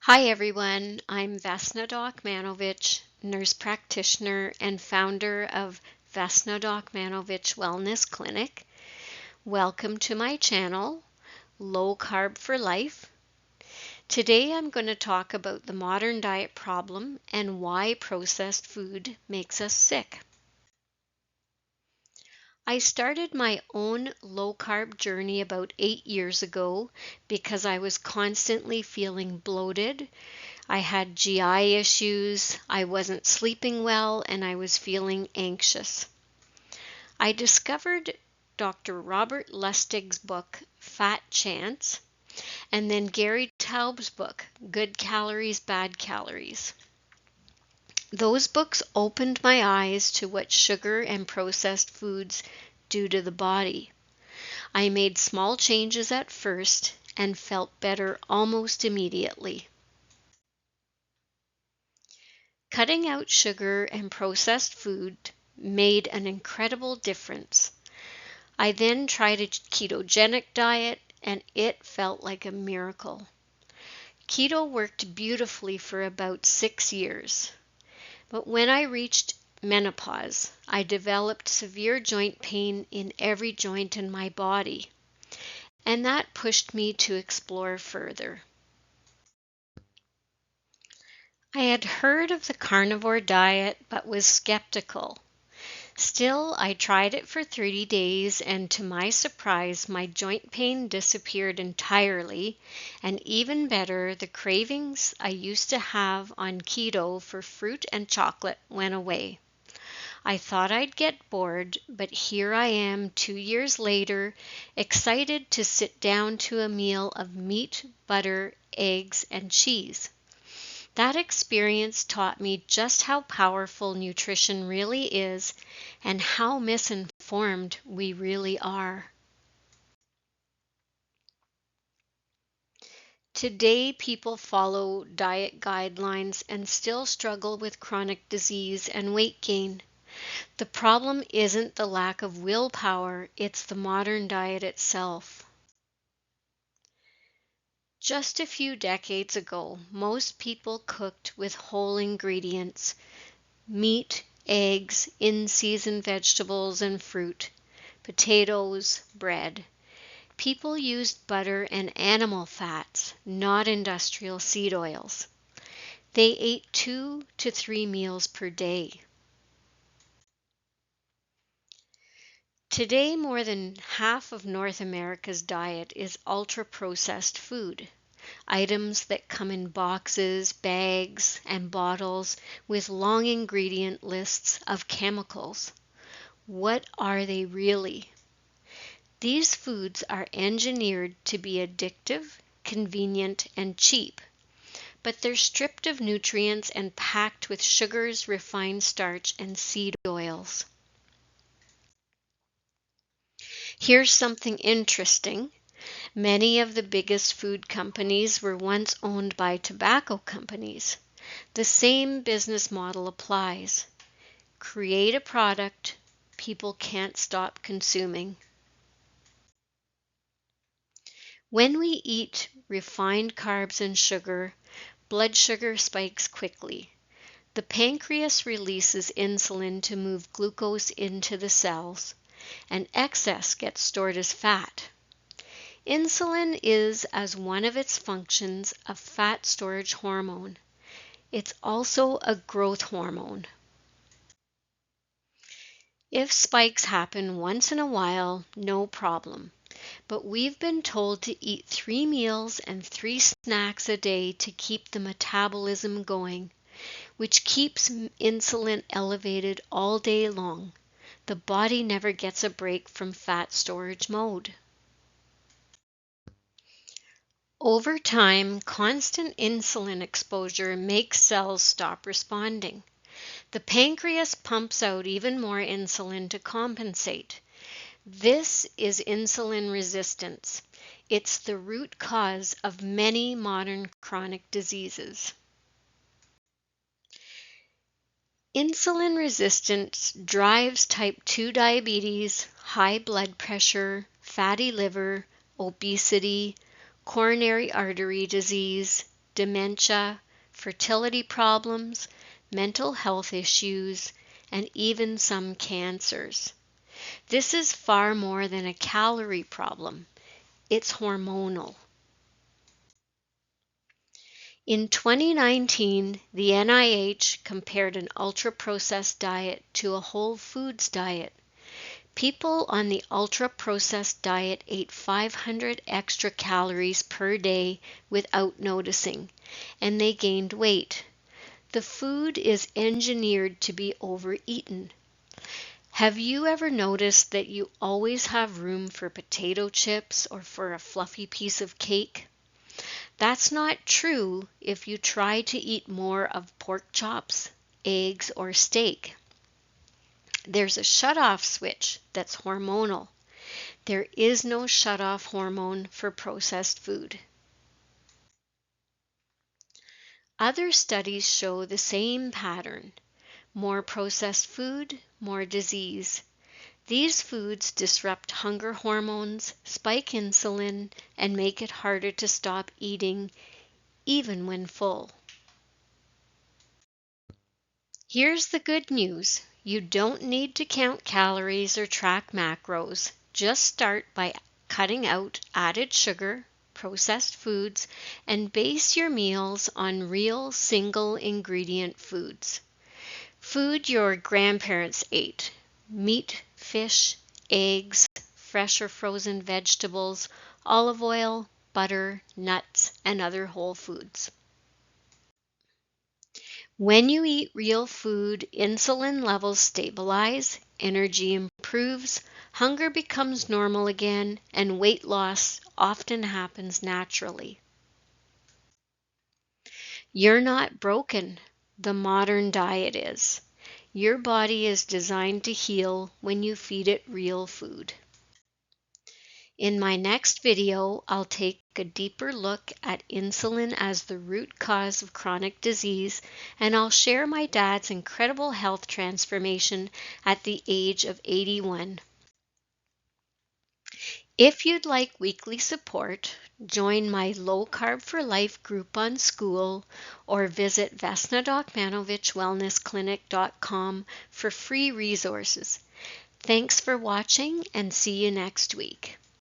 Hi everyone, I'm Vesna Dokmanovich, nurse practitioner and founder of Vesna Dokmanovich Wellness Clinic. Welcome to my channel, Low Carb for Life. Today I'm going to talk about the modern diet problem and why processed food makes us sick. I started my own low carb journey about 8 years ago because I was constantly feeling bloated. I had GI issues, I wasn't sleeping well, and I was feeling anxious. I discovered Dr. Robert Lustig's book, Fat Chance, and then Gary Taubes' book, Good Calories, Bad Calories. Those books opened my eyes to what sugar and processed foods do to the body. I made small changes at first and felt better almost immediately. Cutting out sugar and processed food made an incredible difference. I then tried a ketogenic diet and it felt like a miracle. Keto worked beautifully for about 6 years. But when I reached menopause, I developed severe joint pain in every joint in my body, and that pushed me to explore further. I had heard of the carnivore diet but was skeptical. Still, I tried it for 30 days, and to my surprise, my joint pain disappeared entirely, and even better, the cravings I used to have on keto for fruit and chocolate went away. I thought I'd get bored, but here I am 2 years later, excited to sit down to a meal of meat, butter, eggs, and cheese. That experience taught me just how powerful nutrition really is and how misinformed we really are. Today, people follow diet guidelines and still struggle with chronic disease and weight gain. The problem isn't the lack of willpower, it's the modern diet itself. Just a few decades ago, most people cooked with whole ingredients: meat, eggs, in-season vegetables and fruit, potatoes, bread. People used butter and animal fats, not industrial seed oils. They ate 2 to 3 meals per day. Today, more than half of North America's diet is ultra-processed food. Items that come in boxes, bags, and bottles with long ingredient lists of chemicals. What are they really? These foods are engineered to be addictive, convenient, and cheap, but they're stripped of nutrients and packed with sugars, refined starch, and seed oils. Here's something interesting. Many of the biggest food companies were once owned by tobacco companies. The same business model applies. Create a product people can't stop consuming. When we eat refined carbs and sugar, blood sugar spikes quickly. The pancreas releases insulin to move glucose into the cells, and excess gets stored as fat. Insulin is, as one of its functions, a fat storage hormone. It's also a growth hormone. If spikes happen once in a while, no problem. But we've been told to eat 3 meals and 3 snacks a day to keep the metabolism going, which keeps insulin elevated all day long. The body never gets a break from fat storage mode. Over time, constant insulin exposure makes cells stop responding. The pancreas pumps out even more insulin to compensate. This is insulin resistance. It's the root cause of many modern chronic diseases. Insulin resistance drives type 2 diabetes, high blood pressure, fatty liver, obesity, coronary artery disease, dementia, fertility problems, mental health issues, and even some cancers. This is far more than a calorie problem. It's hormonal. In 2019, the NIH compared an ultra-processed diet to a whole foods diet. People on the ultra-processed diet ate 500 extra calories per day without noticing, and they gained weight. The food is engineered to be overeaten. Have you ever noticed that you always have room for potato chips or for a fluffy piece of cake? That's not true if you try to eat more of pork chops, eggs, or steak. There's a shutoff switch that's hormonal. There is no shutoff hormone for processed food. Other studies show the same pattern. More processed food, more disease. These foods disrupt hunger hormones, spike insulin, and make it harder to stop eating, even when full. Here's the good news. You don't need to count calories or track macros. Just start by cutting out added sugar, processed foods, and base your meals on real single ingredient foods. Food your grandparents ate: meat, fish, eggs, fresh or frozen vegetables, olive oil, butter, nuts, and other whole foods. When you eat real food, insulin levels stabilize, energy improves, hunger becomes normal again, and weight loss often happens naturally. You're not broken. The modern diet is. Your body is designed to heal when you feed it real food. In my next video, I'll take a deeper look at insulin as the root cause of chronic disease, and I'll share my dad's incredible health transformation at the age of 81. If you'd like weekly support, join my Low Carb for Life group on School or visit vesna.manovich.wellnessclinic.com for free resources. Thanks for watching and see you next week.